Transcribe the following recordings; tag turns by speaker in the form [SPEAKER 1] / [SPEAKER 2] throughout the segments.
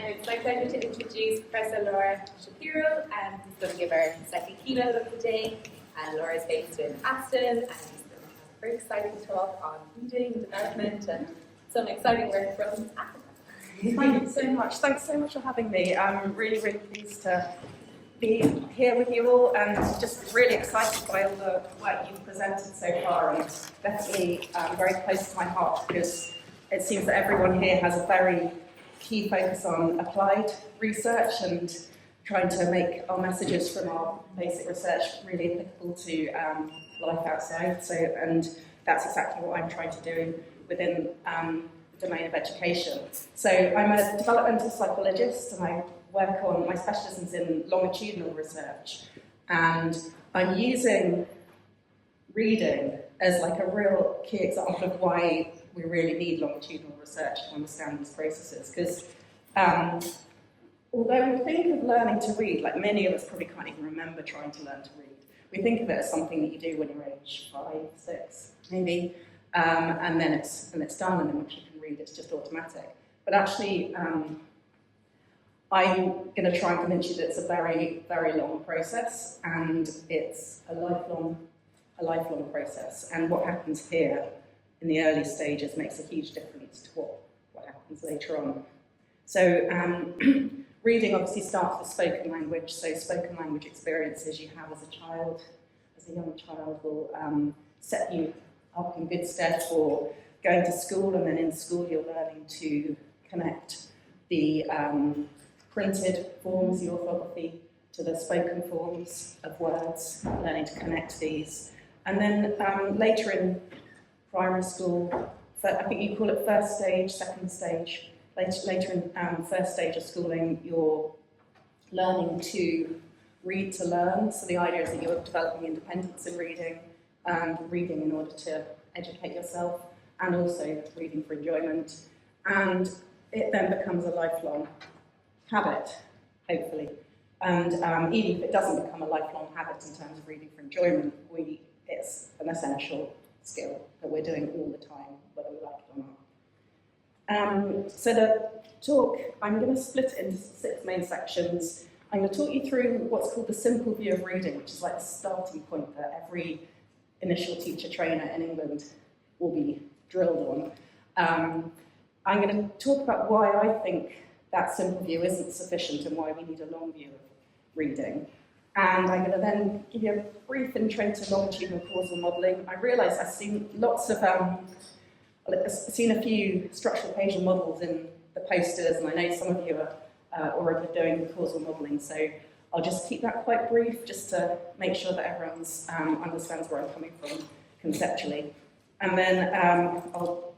[SPEAKER 1] It's my pleasure to introduce Professor Laura Shapiro, who's going to give our second keynote of the day. Laura is based in Aston, and she's going to have a very exciting talk on reading, development, and some exciting work from Africa.
[SPEAKER 2] Thank you so much. Thanks so much for having me. I'm really, really pleased to be here with you all, and just really excited by all the work you've presented so far, and definitely very close to my heart, because it seems that everyone here has a very key focus on applied research and trying to make our messages from our basic research really applicable to life outside. And that's exactly what I'm trying to do within the domain of education. So I'm a developmental psychologist, and I work on, my specialisms in longitudinal research, and I'm using reading as like a real key example of why we really need longitudinal research to understand these processes. Because although we think of learning to read, like many of us probably can't even remember trying to learn to read, we think of it as something that you do when you're age 5, 6, maybe, and then it's done, and then once you can read, it's just automatic. But actually, I'm going to try and convince you that it's a very, very long process, and it's a lifelong process. And what happens here in the early stages makes a huge difference to what happens later on. So reading obviously starts with spoken language. So spoken language experiences you have as a child, as a young child, will set you up in good stead for going to school, and then in school you're learning to connect the printed forms, the orthography, to the spoken forms of words, learning to connect these. And then later in primary school, I think you call it first stage, second stage. Later in first stage of schooling, you're learning to read to learn. So the idea is that you're developing independence in reading, reading in order to educate yourself, and also reading for enjoyment. And it then becomes a lifelong habit, hopefully. And even if it doesn't become a lifelong habit in terms of reading for enjoyment, it's an essential skill that we're doing all the time, whether we like it or not. So the talk, I'm going to split it into 6 main sections. I'm going to talk you through what's called the simple view of reading, which is like the starting point that every initial teacher trainer in England will be drilled on. I'm going to talk about why I think that simple view isn't sufficient and why we need a long view of reading. And I'm going to then give you a brief intro to longitudinal causal modelling. I realise I've seen lots of, I've seen a few structural Bayesian models in the posters, and I know some of you are already doing the causal modelling, so I'll just keep that quite brief, just to make sure that everyone understands where I'm coming from conceptually. And then I'll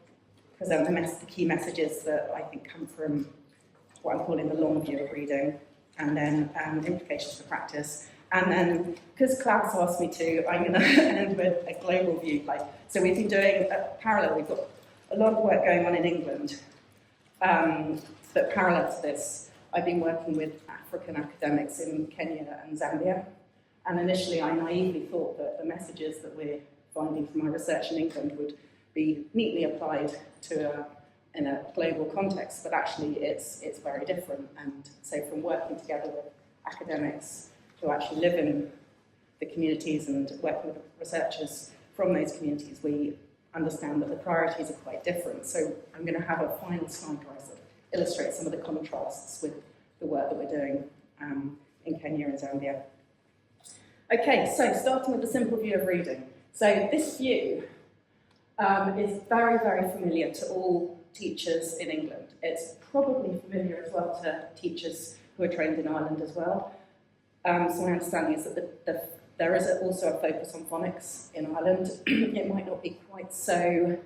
[SPEAKER 2] present the key messages that I think come from what I'm calling the long view of reading, and then implications for practice. And then, because Klaus asked me to, I'm going to end with a global view. So we've been doing parallel. We've got a lot of work going on in England, but parallel to this, I've been working with African academics in Kenya and Zambia. And initially, I naively thought that the messages that we're finding from my research in England would be neatly applied to in a global context, but actually it's very different. And so from working together with academics who actually live in the communities and working with researchers from those communities, we understand that the priorities are quite different. So I'm going to have a final slide where I sort of illustrate some of the contrasts with the work that we're doing in Kenya and Zambia. Okay, so starting with the simple view of reading. So this view is very, very familiar to all teachers in England. It's probably familiar as well to teachers who are trained in Ireland as well. So my understanding is that there is also a focus on phonics in Ireland. It might not be quite so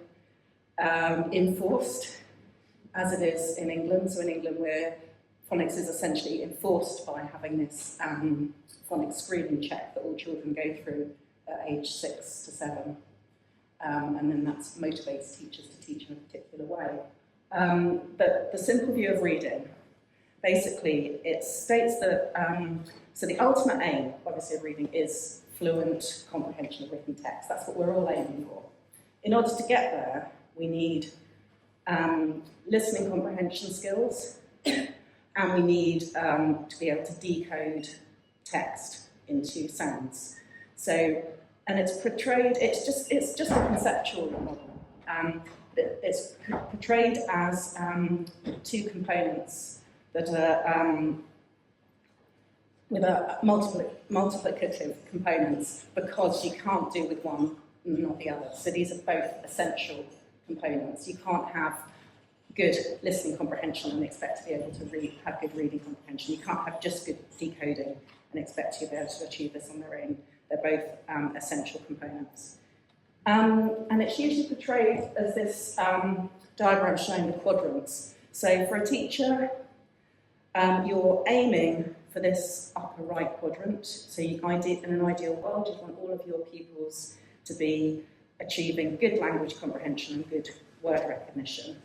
[SPEAKER 2] enforced as it is in England. So in England, where phonics is essentially enforced by having this phonics screening check that all children go through at age 6 to 7. And then that motivates teachers to teach in a particular way. But the simple view of reading, basically, it states that, so the ultimate aim, obviously, of reading is fluent comprehension of written text. That's what we're all aiming for. In order to get there, we need listening comprehension skills and we need to be able to decode text into sounds. So, and it's portrayed, it's just a conceptual model. It's portrayed as two components that are with a multiplicative components, because you can't do with one and not the other. So these are both essential components. You can't have good listening comprehension and expect to be able to have good reading comprehension. You can't have just good decoding and expect to be able to achieve this on their own. They're both essential components. And it's usually portrayed as this diagram showing the quadrants. So for a teacher, you're aiming for this upper right quadrant. So in an ideal world, you want all of your pupils to be achieving good language comprehension and good word recognition.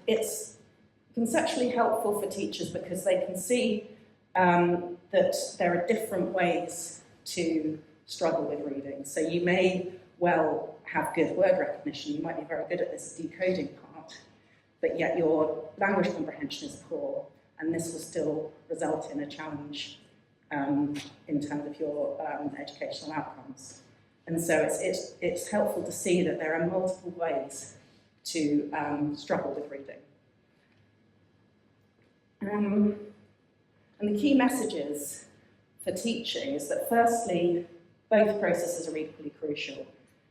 [SPEAKER 2] It's conceptually helpful for teachers because they can see that there are different ways to struggle with reading. So you may well have good word recognition, you might be very good at this decoding part, but yet your language comprehension is poor, and this will still result in a challenge in terms of your educational outcomes. And so it's helpful to see that there are multiple ways to struggle with reading. And the key messages for teaching is that firstly, both processes are equally crucial.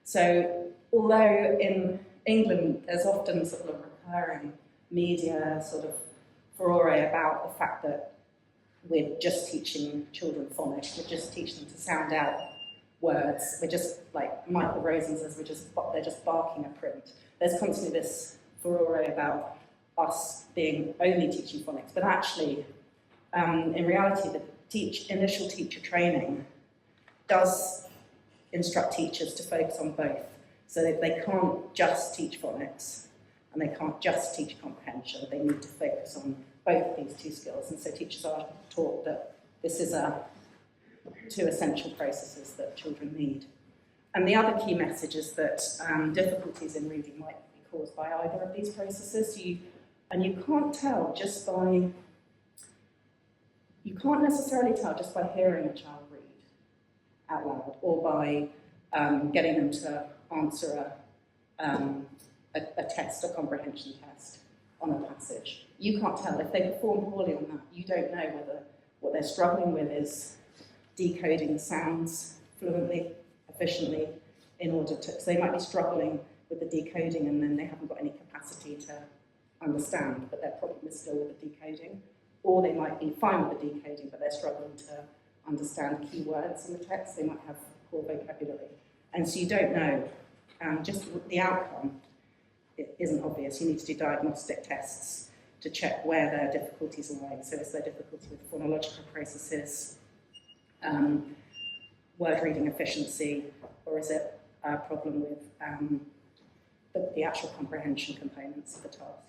[SPEAKER 2] So although in England there's often sort of a recurring media sort of furore about the fact that we're just teaching children phonics, we're just teaching them to sound out words, we're just, like Michael Rosen says, they're just barking at print. There's constantly this furore about us being only teaching phonics, but actually, in reality, the initial teacher training does instruct teachers to focus on both, so that they can't just teach phonics and they can't just teach comprehension. They need to focus on both of these two skills, and so teachers are taught that this is two essential processes that children need. And the other key message is that difficulties in reading might be caused by either of these processes. You can't tell just by, you can't necessarily tell just by hearing a child read out loud or by getting them to answer a test, a comprehension test on a passage. You can't tell. If they perform poorly on that, you don't know whether what they're struggling with is decoding the sounds fluently, efficiently, in order to, so they might be struggling with the decoding and then they haven't got any capacity to understand, but their problem is still with the decoding. Or they might be fine with the decoding, but they're struggling to understand key words in the text. They might have poor vocabulary. And so you don't know. Just the outcome, it isn't obvious. You need to do diagnostic tests to check where their difficulties are lying. So is there difficulty with phonological processes, word reading efficiency, or is it a problem with the actual comprehension components of the task?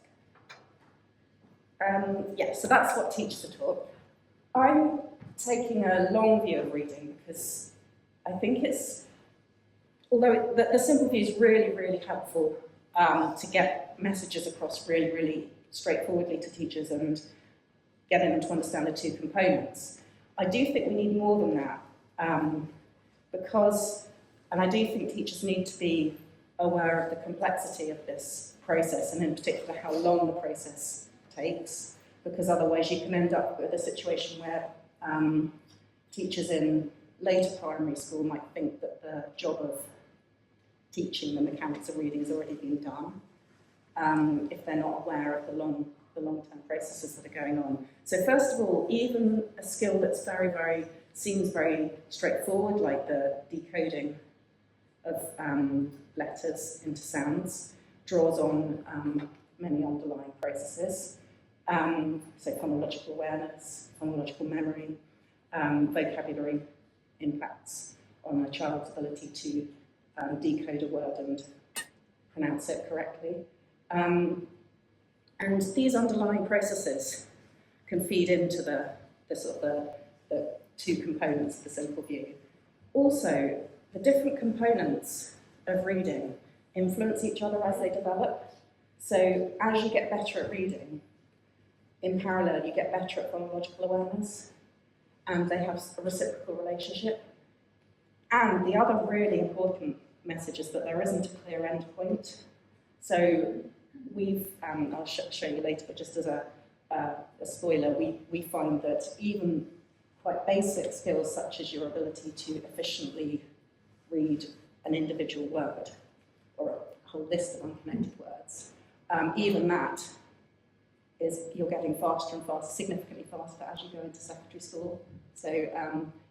[SPEAKER 2] So that's what teachers are taught. I'm taking a long view of reading because I think it's, although the simple view is really, really helpful to get messages across really, really straightforwardly to teachers and getting them to understand the two components. I do think we need more than that because, and I do think teachers need to be aware of the complexity of this process and in particular how long the process takes, because otherwise you can end up with a situation where teachers in later primary school might think that the job of teaching the mechanics of reading has already been done, if they're not aware of the long-term processes that are going on. So first of all, even a skill that's seems very straightforward, like the decoding of letters into sounds, draws on many underlying processes. So phonological awareness, phonological memory, vocabulary impacts on a child's ability to decode a word and pronounce it correctly. And these underlying processes can feed into the two components of the simple view. Also, the different components of reading influence each other as they develop. So as you get better at reading, in parallel, you get better at phonological awareness, and they have a reciprocal relationship. And the other really important message is that there isn't a clear end point. So we've, I'll show you later, but just as a spoiler, we find that even quite basic skills such as your ability to efficiently read an individual word or a whole list of unconnected words, even that is you're getting faster and faster, significantly faster as you go into secondary school. So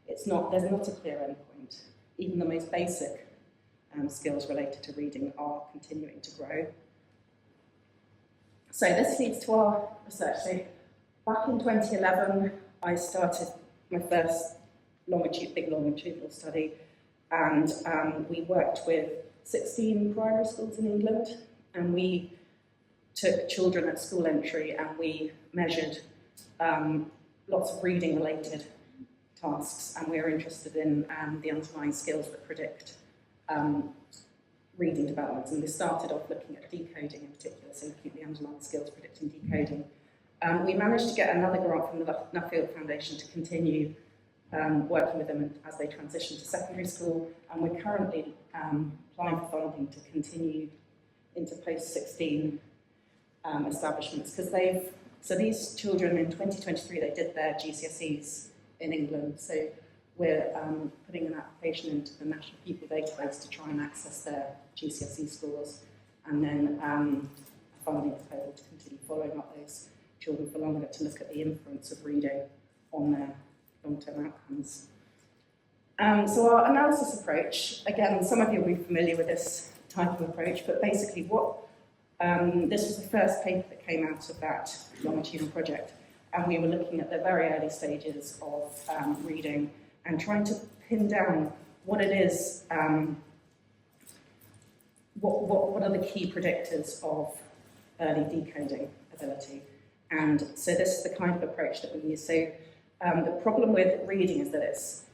[SPEAKER 2] there's not a clear end point. Even the most basic skills related to reading are continuing to grow. So this leads to our research. So back in 2011, I started my first big longitudinal study, and we worked with 16 primary schools in England, and we took children at school entry and we measured lots of reading-related tasks, and we were interested in the underlying skills that predict reading development. And we started off looking at decoding in particular, so looking at the underlying skills predicting decoding. We managed to get another grant from the Nuffield Foundation to continue working with them as they transition to secondary school, and we're currently applying for funding to continue into post-16 establishments, because so these children in 2023, they did their GCSEs in England, so we're putting an application into the National Pupil Database to try and access their GCSE scores, and then a funding proposal to continue following up those children for longer to look at the influence of reading on their long-term outcomes. So our analysis approach, again, some of you will be familiar with this type of approach, but basically this was the first paper that came out of that longitudinal project, and we were looking at the very early stages of reading and trying to pin down what it is, what are the key predictors of early decoding ability. And so this is the kind of approach that we use. So the problem with reading is that it's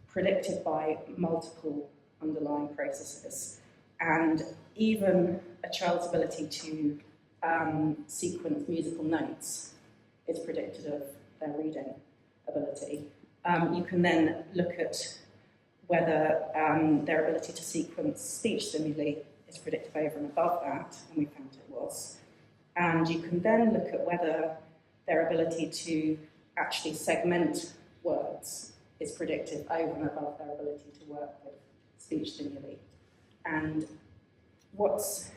[SPEAKER 2] predicted by multiple underlying processes, and even a child's ability to sequence musical notes is predicted of their reading ability. You can then look at whether their ability to sequence speech stimuli is predictive over and above that, and we found it was. And you can then look at whether their ability to actually segment words is predictive over and above their ability to work with speech stimuli. And what's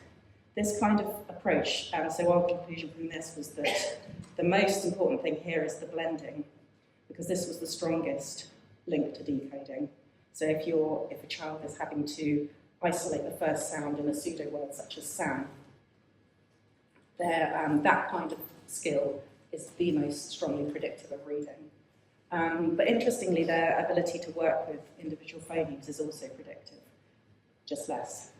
[SPEAKER 2] this kind of approach, so our conclusion from this was that the most important thing here is the blending, because this was the strongest link to decoding. So if a child is having to isolate the first sound in a pseudo word such as Sam, that kind of skill is the most strongly predictive of reading. But interestingly, their ability to work with individual phonemes is also predictive, just less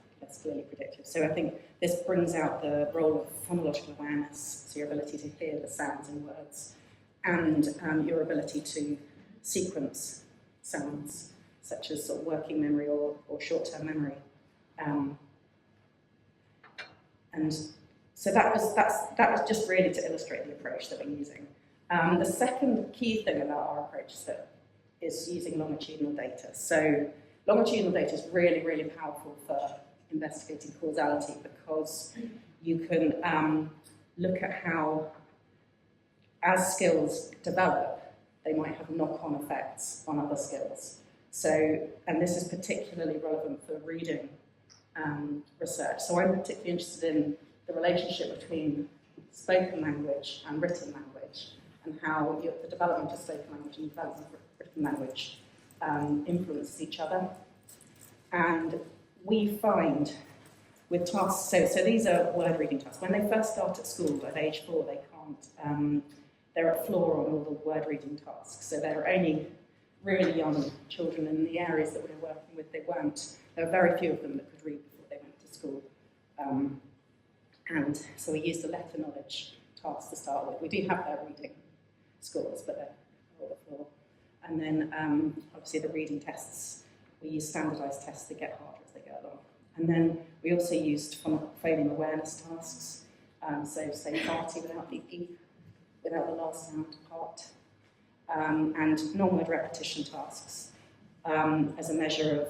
[SPEAKER 2] clearly predictive. So I think this brings out the role of phonological awareness, so your ability to hear the sounds in words, and your ability to sequence sounds, such as sort of working memory or short-term memory. And so that was just really to illustrate the approach that we're using. The second key thing about our approach is using longitudinal data. So longitudinal data is really, really powerful for investigating causality, because you can look at how, as skills develop, they might have knock-on effects on other skills. So, and this is particularly relevant for reading research. So I'm particularly interested in the relationship between spoken language and written language, and how the development of spoken language and the development of written language influence each other. And we find with tasks, so these are word reading tasks. When they first start at school at age 4, they can't, they're at floor on all the word reading tasks. So they're only really young children in the areas that we were working with. There were very few of them that could read before they went to school. And so we used the letter knowledge tasks to start with. We do have their reading scores, but they're all the floor. And then obviously the reading tests, we use standardised tests that get harder as they go along. And then we also used phoneme awareness tasks, so say party without the E, without the last sound part, and non-word repetition tasks as a measure of,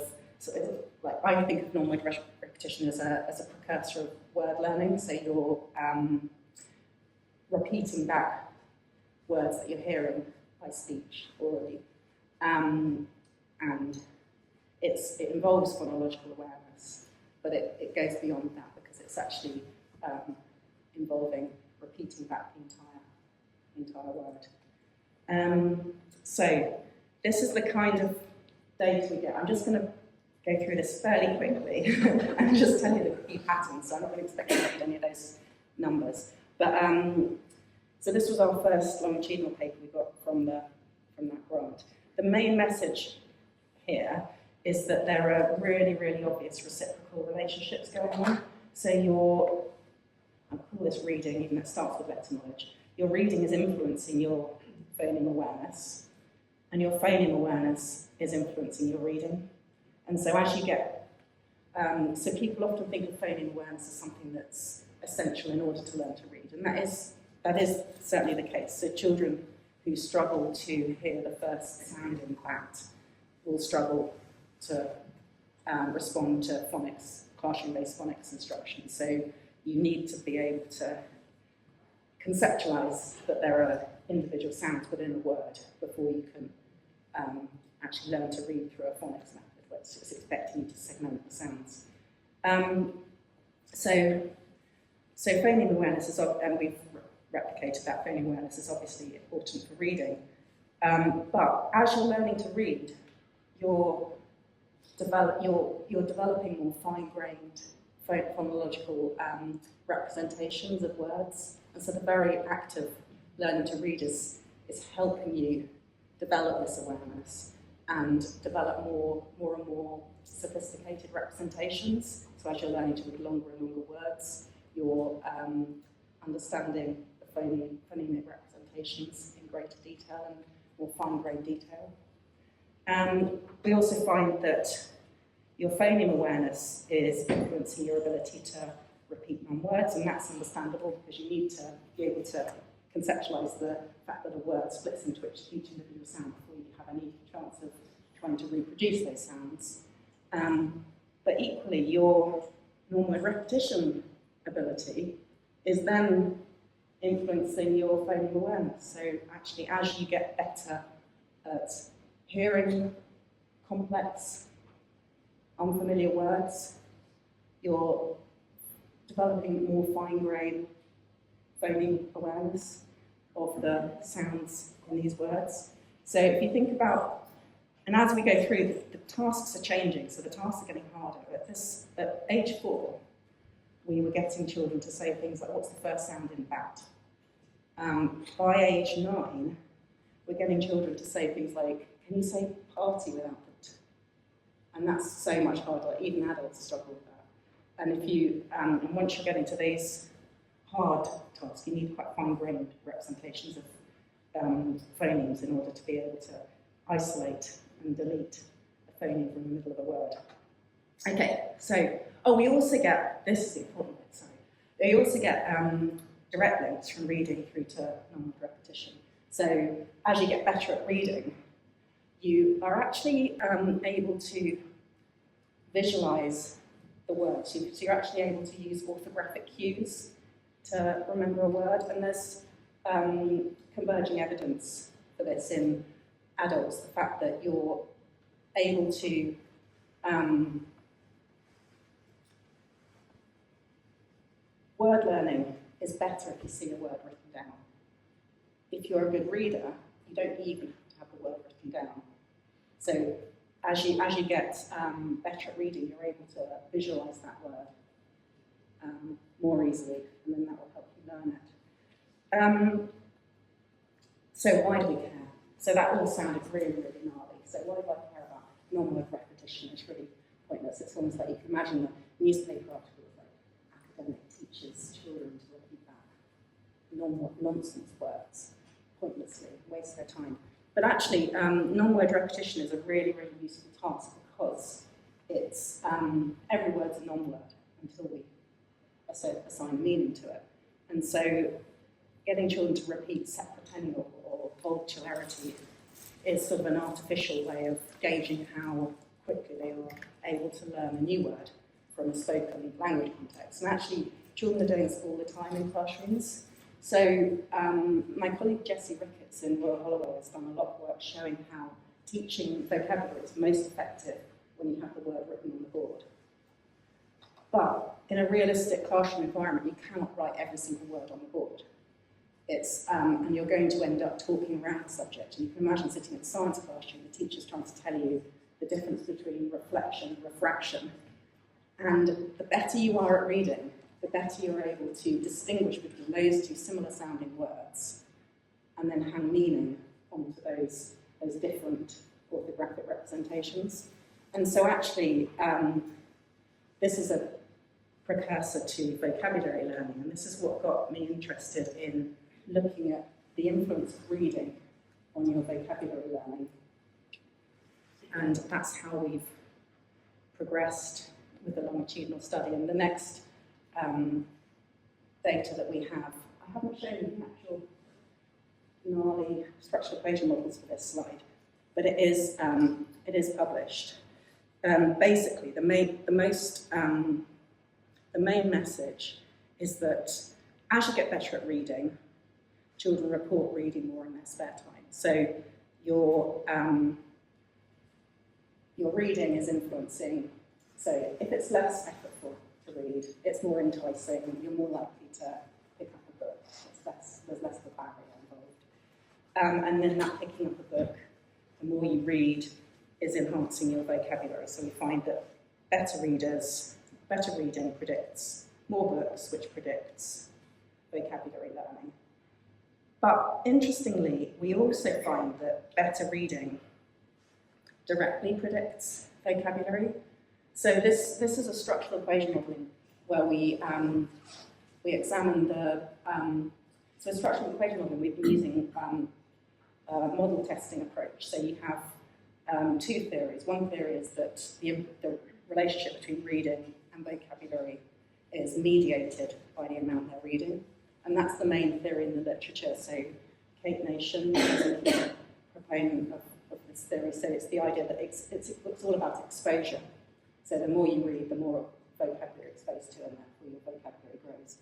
[SPEAKER 2] like I think of non-word repetition as a precursor of word learning. So you're repeating back words that you're hearing by speech orally, and it involves phonological awareness, but it goes beyond that because it's actually involving repeating back the entire word. So this is the kind of data we get. I'm just going to go through this fairly quickly and just tell you the key patterns. So I'm not going to expect you to read any of those numbers. But so this was our first longitudinal paper we got from that grant. The main message here is that there are really, really obvious reciprocal relationships going on. So I call this reading, even though it starts with letter knowledge. Your reading is influencing your phoneme awareness, and your phoneme awareness is influencing your reading. And so as you get, so people often think of phoneme awareness as something that's essential in order to learn to read, and that is certainly the case. So children who struggle to hear the first sound in fact will struggle to respond to phonics, classroom-based phonics instruction. So you need to be able to conceptualise that there are individual sounds within a word before you can actually learn to read through a phonics method, where it's expecting you to segment the sounds. So phoneme awareness is, and we've replicated that, phoneme awareness is obviously important for reading. But as you're learning to read, you're developing more fine-grained phonological representations of words. And so the very act of learning to read is helping you develop this awareness and develop more and more sophisticated representations. So as you're learning to read longer and longer words, you're understanding the phonemic representations in greater detail and more fine-grained detail. We also find that your phoneme awareness is influencing your ability to repeat non-words, and that's understandable because you need to be able to conceptualise the fact that a word splits into each individual sound before you have any chance of trying to reproduce those sounds. But equally, your non-word repetition ability is then influencing your phoneme awareness. So actually, as you get better at hearing complex, unfamiliar words, you're developing more fine-grained phoneme awareness of the sounds in these words. So if you think about, and as we go through, the tasks are changing, so the tasks are getting harder. At age 4, we were getting children to say things like, what's the first sound in bat? By age 9, we're getting children to say things like, can you say party without the t? And that's so much harder, like even adults struggle with that. And if you, and once you're getting to these hard tasks, you need quite fine-grained representations of phonemes in order to be able to isolate and delete a phoneme from the middle of a word. Okay, so, we also get, this is the important bit, sorry. We also get direct links from reading through to non-word repetition. So as you get better at reading, you are actually able to visualise the words. So you're actually able to use orthographic cues to remember a word, and there's converging evidence for this in adults, the fact that you're able to word learning is better if you see a word written down. If you're a good reader, you don't even have to have the word written down. So as you get better at reading, you're able to visualise that word more easily, and then that will help you learn it. So why do we care? So that all sounded really, really gnarly. So why do I care about non-word repetition? It's really pointless. It's almost like you can imagine the newspaper articles like academic teaches children to repeat back nonsense words pointlessly, waste their time. But actually, non-word repetition is a really, really useful task because it's every word's a non-word until we assign meaning to it. And so getting children to repeat separate or voltularity is sort of an artificial way of gauging how quickly they are able to learn a new word from a spoken language context. And actually, children are doing this all the time in classrooms. So my colleague Jessie Ricketts in Royal Holloway has done a lot of work showing how teaching vocabulary is most effective when you have the word written on the board. But in a realistic classroom environment, you cannot write every single word on the board. And you're going to end up talking around the subject. And you can imagine sitting in a science classroom, the teacher's trying to tell you the difference between reflection and refraction. And the better you are at reading, the better you're able to distinguish between those two similar sounding words and then hang meaning onto those different orthographic representations. And so actually, this is a precursor to vocabulary learning, and this is what got me interested in looking at the influence of reading on your vocabulary learning. And that's how we've progressed with the longitudinal study. And the next data that we have, I haven't shown you the actual gnarly structural equation models for this slide, but it is published. Basically, the main message is that as you get better at reading, children report reading more in their spare time. So your reading is influencing. So if it's less effortful to read, it's more enticing, you're more likely to pick up a book. There's less of a barrier involved. And then that picking up a book, the more you read, is enhancing your vocabulary. So we find that better reading predicts more books, which predicts vocabulary learning. But interestingly, we also find that better reading directly predicts vocabulary. So this is a structural equation modelling where we examine the so structural equation modelling. We've been using a model testing approach. So you have two theories. One theory is that the relationship between reading and vocabulary is mediated by the amount they're reading, and that's the main theory in the literature. So Kate Nation is a proponent of this theory. So it's the idea that it's all about exposure. So the more you read, the more vocabulary you're exposed to, and therefore your vocabulary grows.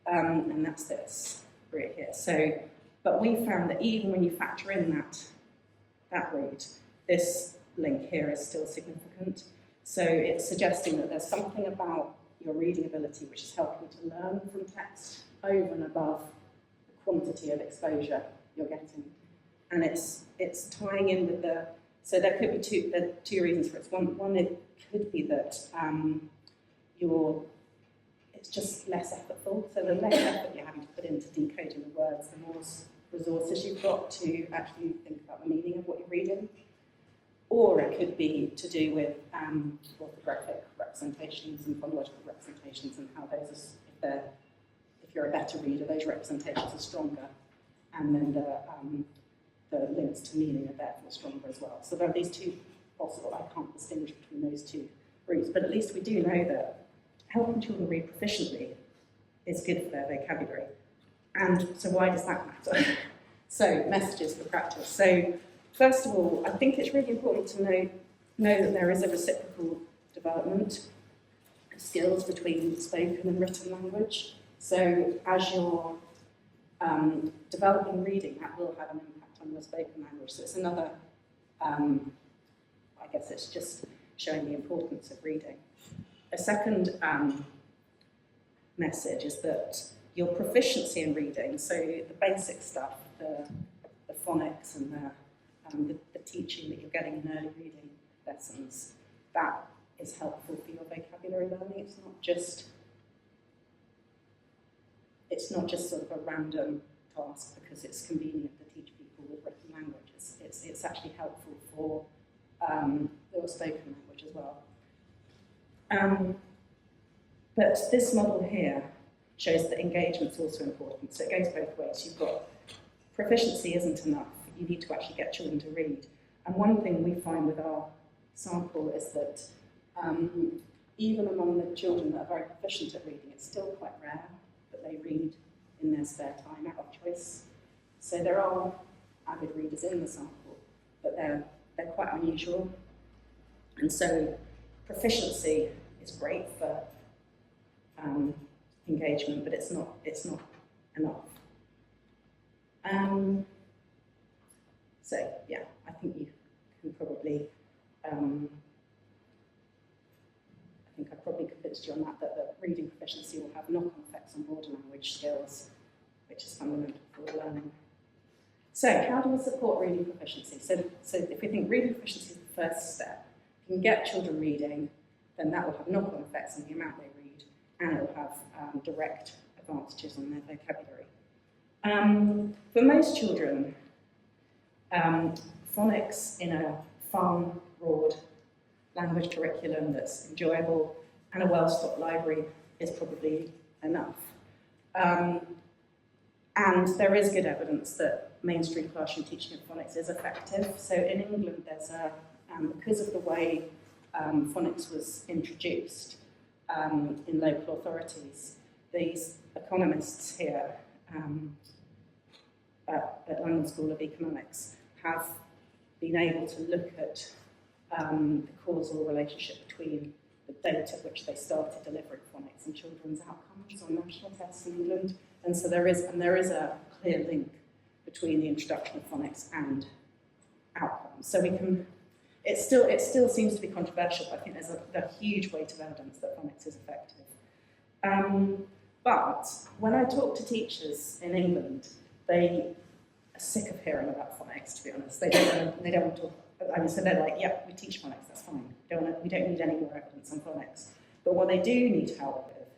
[SPEAKER 2] And that's this right here. So, but we found that even when you factor in that route, this link here is still significant. So it's suggesting that there's something about your reading ability which is helping to learn from text over and above the quantity of exposure you're getting. And it's tying in with the, so there could be two reasons for it. One it could be that it's just less effortful. So the less effort you're having to put into decoding the words, the more resources you've got to actually think about the meaning of what you're reading. Or it could be to do with orthographic representations and phonological representations, and how those are, if you're a better reader, those representations are stronger, and then the links to meaning are therefore stronger as well. So there are these two possible. I can't distinguish between those two routes, but at least we do know that helping children read proficiently is good for their vocabulary. And so why does that matter? So messages for practice. So first of all, I think it's really important to know that there is a reciprocal development of skills between spoken and written language. So as you're developing reading, that will have an impact on your spoken language. So it's another, I guess it's just showing the importance of reading. A second message is that your proficiency in reading, so the basic stuff, the phonics and the teaching that you're getting in early reading lessons, that is helpful for your vocabulary learning. It's not just sort of a random task because it's convenient to teach people with written languages. It's actually helpful for your spoken language as well. But this model here shows that engagement's also important. So it goes both ways. You've got proficiency isn't enough. You need to actually get children to read. And one thing we find with our sample is that even among the children that are very proficient at reading, it's still quite rare that they read in their spare time out of choice. So there are avid readers in the sample, but they're quite unusual. And so proficiency is great for engagement, but it's not enough. So yeah, I think you can probably, I think I've probably convinced you on that the reading proficiency will have knock-on effects on broader language skills, which is fundamental for learning. So how do we support reading proficiency? So if we think reading proficiency is the first step, if you can get children reading, then that will have knock-on effects on the amount they read, and it will have direct advantages on their vocabulary. For most children, phonics in a fun, broad language curriculum that's enjoyable and a well-stocked library is probably enough. And there is good evidence that mainstream classroom teaching of phonics is effective. So in England, there's because of the way phonics was introduced in local authorities, these economists here at London School of Economics have been able to look at the causal relationship between the date at which they started delivering phonics and children's outcomes on national tests in England. And so there is a clear link between the introduction of phonics and outcomes. So we can, it still seems to be controversial, but I think there's a huge weight of evidence that phonics is effective. But when I talk to teachers in England, they are sick of hearing about phonics, to be honest. They don't want to talk. I mean, so they're like, yeah, we teach phonics, that's fine. We don't need any more evidence on phonics. But what they do need help with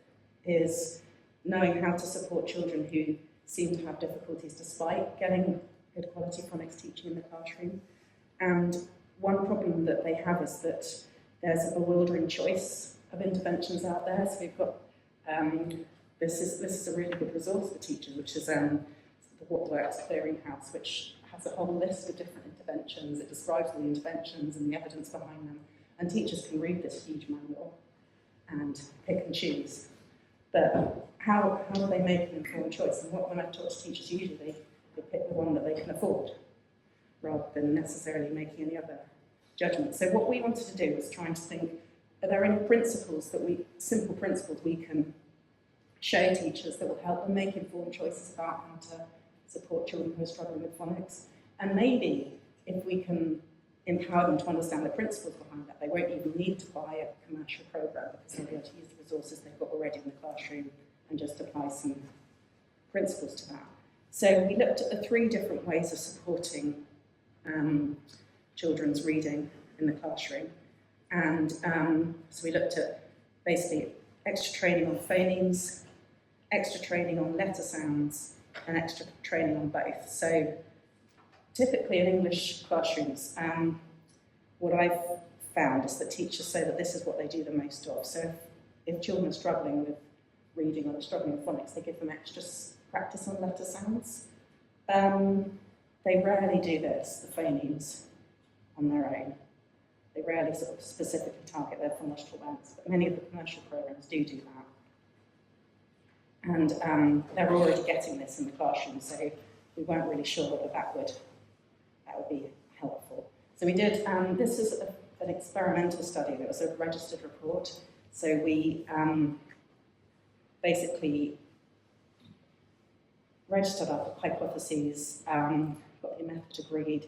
[SPEAKER 2] is knowing how to support children who seem to have difficulties despite getting good quality phonics teaching in the classroom. And one problem that they have is that there's a bewildering choice of interventions out there. So we've got, this is a really good resource for teachers, which is the What Works Clearinghouse, which has a whole list of different interventions. It describes all the interventions and the evidence behind them. And teachers can read this huge manual and pick and choose. But how do they make an informed choice? And when I talk to teachers, usually they pick the one that they can afford, rather than necessarily making any other judgment. So what we wanted to do was trying to think, are there any simple principles we can show teachers that will help them make informed choices about how to support children who are struggling with phonics? And maybe if we can empower them to understand the principles behind that, they won't even need to buy a commercial program because they'll be able to use the resources they've got already in the classroom and just apply some principles to that. So we looked at the 3 different ways of supporting children's reading in the classroom. And so we looked at basically extra training on phonemes, extra training on letter sounds, and extra training on both. So typically in English classrooms, what I've found is that teachers say that this is what they do the most of. So if children are struggling with reading or they're struggling with phonics, they give them extra practice on letter sounds. They rarely do this, the phonemes, on their own. They rarely sort of specifically target their phonological banks, but many of the commercial programs do that. And they're already getting this in the classroom, so we weren't really sure whether that would be helpful. So we did, this is an experimental study. It was a registered report. So we basically registered our hypotheses, got the method agreed,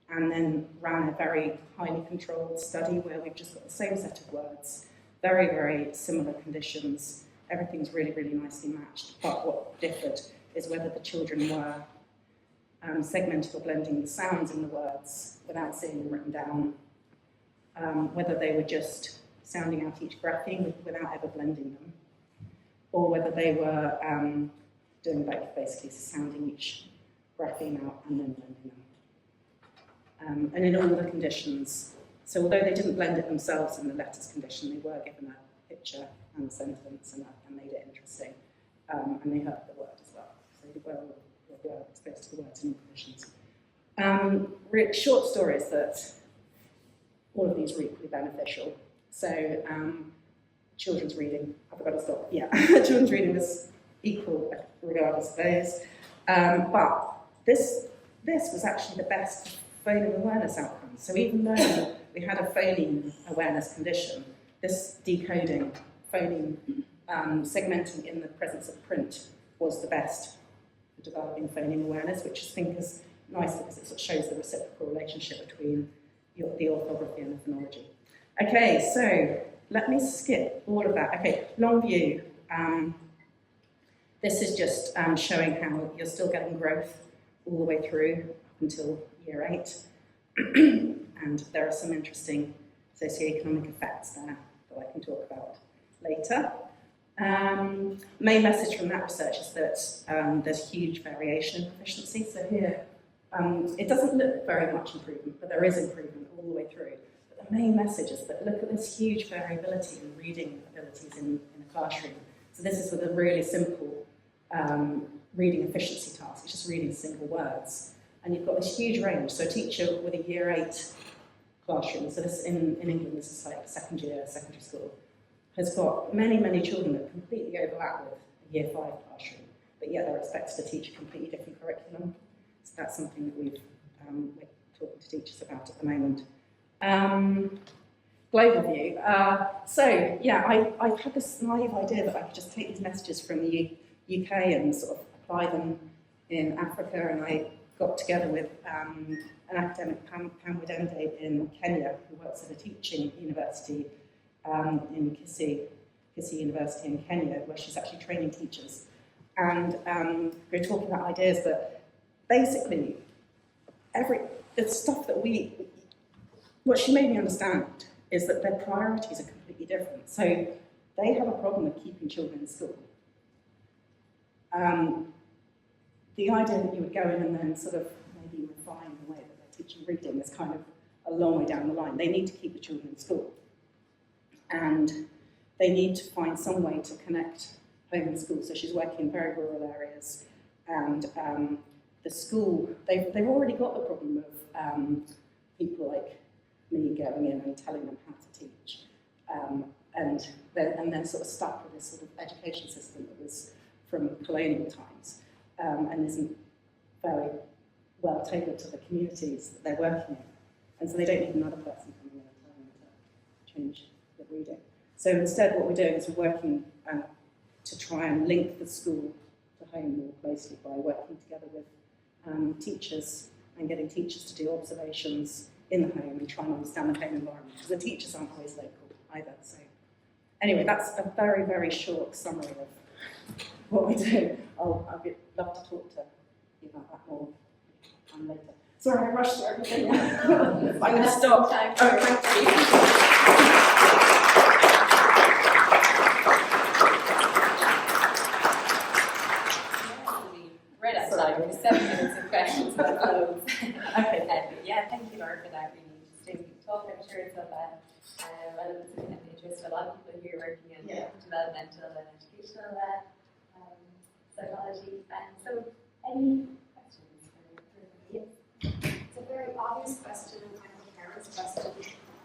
[SPEAKER 2] and then ran a very highly controlled study where we've just got the same set of words, very, very similar conditions. Everything's really, really nicely matched. But what differed is whether the children were segmenting or blending the sounds in the words without seeing them written down, whether they were just sounding out each grapheme without ever blending them, or whether they were doing both, basically, so sounding each grapheme out and then blending them. And in all the conditions, so although they didn't blend it themselves in the letters condition, they were given a picture and a sentence and made it interesting, and they heard the word as well. So they were exposed to the words in all conditions. Short stories that all of these are equally beneficial. So children's reading, I've got to stop, yeah. Children's reading was equal regardless of those. But this was actually the best phoneme awareness outcome. So even though we had a phoneme awareness condition, this decoding, phoneme segmenting in the presence of print was the best for developing phoneme awareness, which I think is nice because it sort of shows the reciprocal relationship between the orthography and the phonology. Okay, so let me skip all of that. Okay, long view. This is just showing how you're still getting growth all the way through up until year 8. And there are some interesting socioeconomic effects there that I can talk about later. Main message from that research is that there's huge variation in proficiency. So here, it doesn't look very much improvement, but there is improvement all the way through. But the main message is that look at this huge variability in reading abilities in a classroom. So this is with a really simple reading efficiency task. It's just reading single words. And you've got this huge range. So a teacher with a year 8 classroom, so this in England, this is like secondary school, has got many, many children that completely overlap with a year 5 classroom, but yet they're expected to teach a completely different curriculum. So that's something that we're talking to teachers about at the moment. Global view. So yeah, I've had this naive idea that I could just take these messages from the UK and sort of apply them in Africa, and I got together with an academic, Pam Widende in Kenya, who works at a teaching university in Kisii University in Kenya, where she's actually training teachers. And we're talking about ideas, but basically, the stuff that what she made me understand is that their priorities are completely different. So they have a problem with keeping children in school. The idea that you would go in and then sort of maybe refine the way that they're teaching reading is kind of a long way down the line. They need to keep the children in school. And they need to find some way to connect home and school. So she's working in very rural areas. And the school, they've already got the problem of people like me going in and telling them how to teach. And they're sort of stuck with this sort of education system that was from colonial times. And isn't very well tailored to the communities that they're working in. And so they don't need another person coming in and telling them to change the reading. So instead what we're doing is we're working to try and link the school to home more closely by working together with teachers and getting teachers to do observations in the home and try and understand the home environment, because the teachers aren't always local either. So anyway, that's a very, very short summary of what we do. I'd love to talk to you about that more later. Sorry, I rushed through everything. I'm going to stop. Oh, thank you.
[SPEAKER 1] Right outside, we're 7 minutes of questions about clothes.
[SPEAKER 2] Okay.
[SPEAKER 1] Yeah, thank you, Laura, for that really interesting talk. I'm sure it's of relevance and interest to a lot of people here working in developmental and educational psychology. So, any questions for me?
[SPEAKER 3] It's a very obvious question and kind of a parent's question.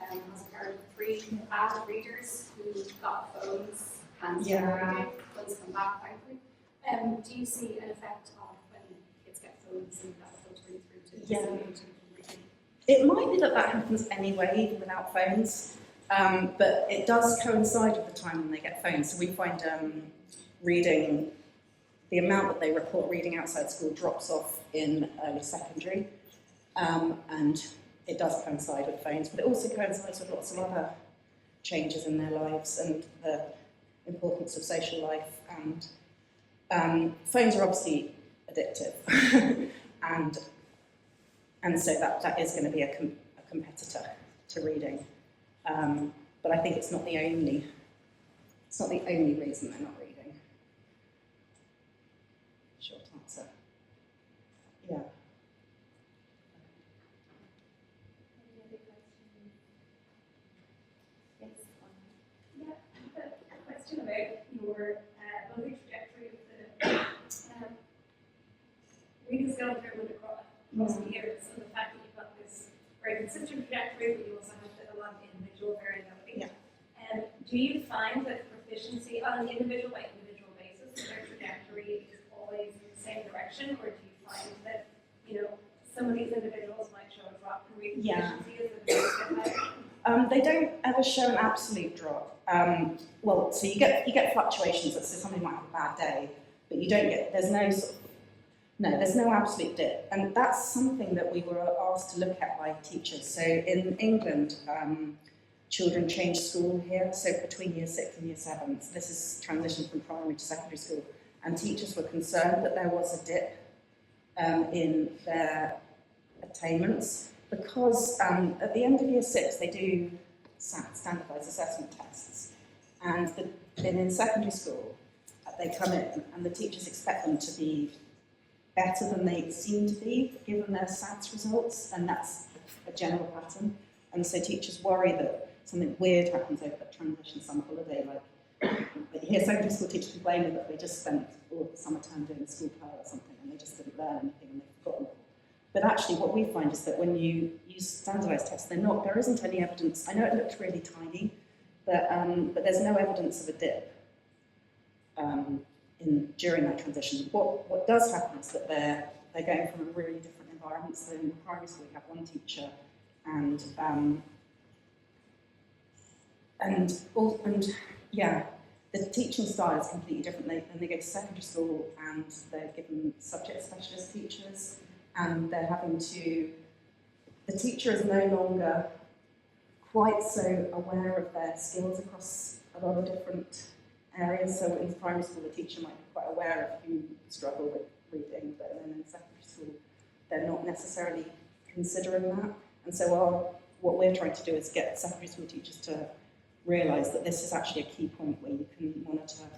[SPEAKER 3] As a parent of 3 avid readers who got phones, hands free reading, phones come back, thankfully. Do you see an effect of when kids get phones and that filtering through to reading?
[SPEAKER 2] It might be that happens anyway, even without phones, but it does coincide with the time when they get phones. So we find reading, the amount that they report reading outside school drops off in early secondary, and it does coincide with phones, but it also coincides with lots of other changes in their lives and the importance of social life. And phones are obviously addictive, and so that is going to be a competitor to reading. But I think it's not the only reason they're not reading. Short answer. Yeah.
[SPEAKER 1] Yes.
[SPEAKER 3] Yeah, a question about your motor trajectory of the reading skill improvement across the years, and the fact that you've got this very consistent trajectory, but you also have a lot of individual variability.
[SPEAKER 2] Yeah.
[SPEAKER 3] Do you find that proficiency on an individual basis, their trajectory is always in the same direction, or do you find that, some of these individuals might show a drop in reading proficiency as the grades get higher?
[SPEAKER 2] They don't ever show an absolute drop. Well, so you get fluctuations. So somebody might have a bad day, but you don't get. There's no absolute dip, and that's something that we were asked to look at by teachers. So in England, children change school here. So between year 6 and year 7, so this is transition from primary to secondary school, and teachers were concerned that there was a dip in their attainments, because at the end of year 6 they do standardised assessment tests, and in secondary school they come in and the teachers expect them to be better than they seem to be given their SATs results, and that's a general pattern. And so teachers worry that something weird happens over that transition summer holiday, like you hear secondary school teachers complaining that they just spent all the summer term doing a school play or something and they just didn't learn anything and they've forgotten. But actually what we find is that when you use standardised tests, there isn't any evidence. I know it looks really tiny, but there's no evidence of a dip during that transition. What does happen is that they're going from a really different environment. So in primary school we have one teacher, and the teaching style is completely different. They go to secondary school and they're given subject specialist teachers, and they're having to. The teacher is no longer quite so aware of their skills across a lot of different areas. So in primary school, the teacher might be quite aware of who struggle with reading, but then in secondary school, they're not necessarily considering that. And so what we're trying to do is get secondary school teachers to realise that this is actually a key point where you can monitor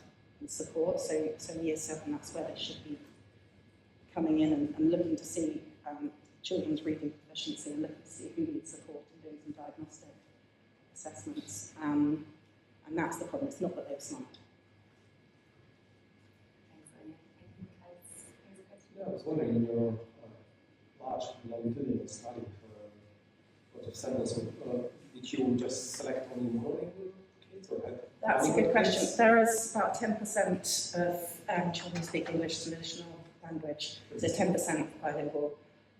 [SPEAKER 2] and support. So in year 7, that's where they should be coming in and looking to see children's reading proficiency and looking to see who needs support and doing some diagnostic assessments. And that's the problem. It's not that they've slumped.
[SPEAKER 4] Yeah, I was wondering, in your large longitudinal study for lots of samples, did you just select only monolingual kids? Or
[SPEAKER 2] That's a good question. There is about 10% of children who speak English as an additional language, so 10% bilingual.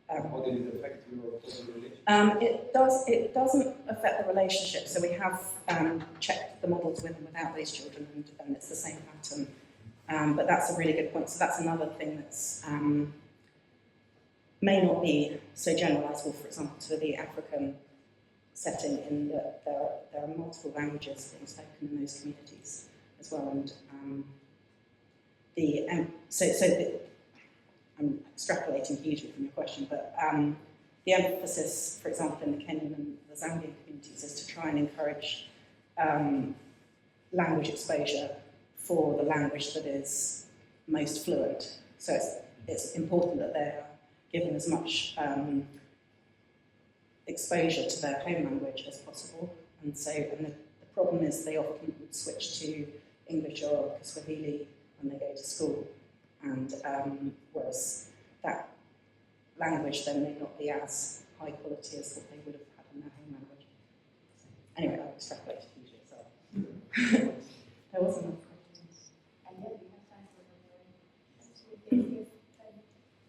[SPEAKER 4] How did it affect your relationship?
[SPEAKER 2] It doesn't affect the relationship. So we have checked the models with and without these children, and it's the same pattern. But that's a really good point. So that's another thing that's may not be so generalisable, for example, to the African setting, in that there are multiple languages being spoken in those communities as well. And I'm extrapolating hugely from your question, but the emphasis, for example, in the Kenyan and the Zambian communities is to try and encourage language exposure for the language that is most fluent. So it's important that they're given as much exposure to their home language as possible. And the problem is they often would switch to English or Kiswahili when they go to school. And whereas that language then may not be as high quality as what they would have had in their home language. Anyway, I've extrapolated hugely, so there wasn't enough questions.
[SPEAKER 1] And then we have time for one.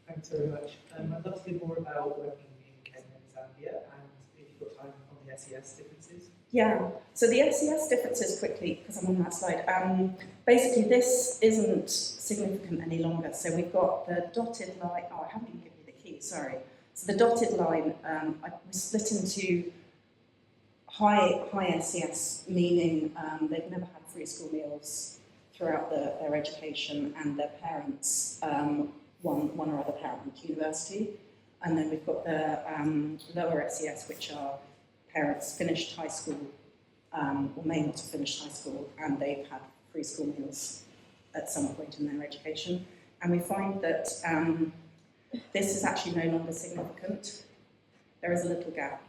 [SPEAKER 5] Thanks very much. I'd love to hear more about working in Kenya and Zambia, and if you've got time on the SES differences.
[SPEAKER 2] Yeah, so the SES differences, quickly, because I'm on that slide. Basically, this isn't significant any longer. So we've got the dotted line. Oh, I haven't even given you the key, sorry. So the dotted line was split into high SES, meaning they've never had free school meals throughout their education, and their parents, one or other parent went to university. And then we've got the lower SES, which are parents finished high school, or may not have finished high school, and they've had free school meals at some point in their education. And we find that this is actually no longer significant. There is a little gap.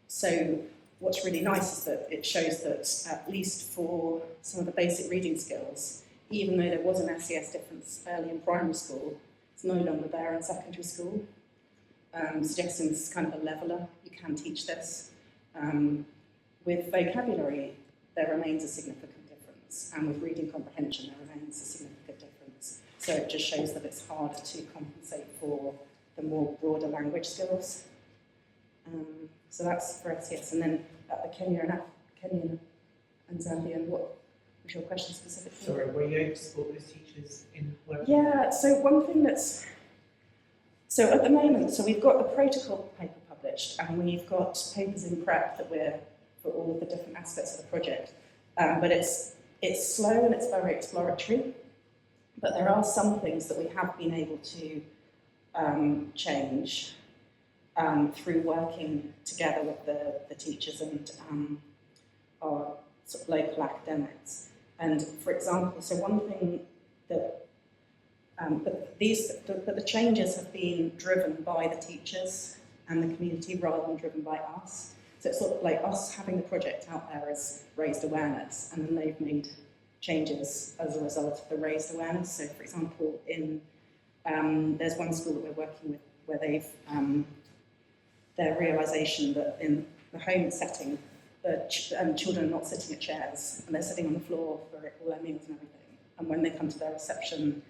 [SPEAKER 2] So what's really nice is that it shows that at least for some of the basic reading skills, even though there was an SES difference early in primary school, it's no longer there in secondary school. Suggesting this is kind of a leveller. You can teach this. With vocabulary, there remains a significant difference. difference, and with reading comprehension there remains a significant difference. So it just shows that it's harder to compensate for the more broader language skills. So that's for SES. And then Kenya and Zambia, what was your question specifically?
[SPEAKER 5] Sorry, were you able to support those teachers in working?
[SPEAKER 2] Yeah, so one thing so at the moment, so we've got the protocol paper published, and we've got papers in prep that we're, for all of the different aspects of the project. But it's slow and it's very exploratory. But there are some things that we have been able to change through working together with the teachers and our sort of local academics. And for example, so one thing that but the changes have been driven by the teachers and the community rather than driven by us. So it's sort of like us having the project out there has raised awareness, and then they've made changes as a result of the raised awareness. So for example, there's one school that we're working with where they've their realisation that in the home setting, the children are not sitting at chairs and they're sitting on the floor for all their meals and everything. And when they come to their reception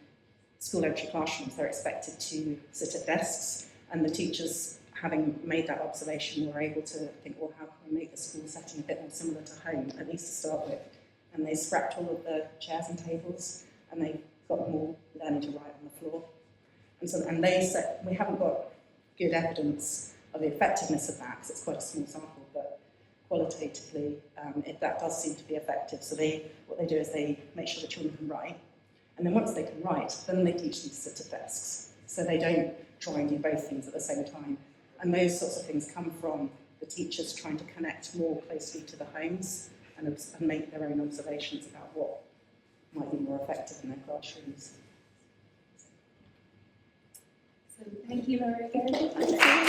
[SPEAKER 2] school entry classrooms, they're expected to sit at desks, and the teachers, having made that observation, were able to think, well, how can we make the school setting a bit more similar to home, at least to start with? And they scrapped all of the chairs and tables, and they got them all learning to write on the floor. And they said, we haven't got good evidence of the effectiveness of that, because it's quite a small sample, but qualitatively, that does seem to be effective. So what they do is they make sure the children can write, and then once they can write, then they teach them to sit at desks. So they don't try and do both things at the same time. And those sorts of things come from the teachers trying to connect more closely to the homes and make their own observations about what might be more effective in their classrooms.
[SPEAKER 1] So thank you, Laura, again.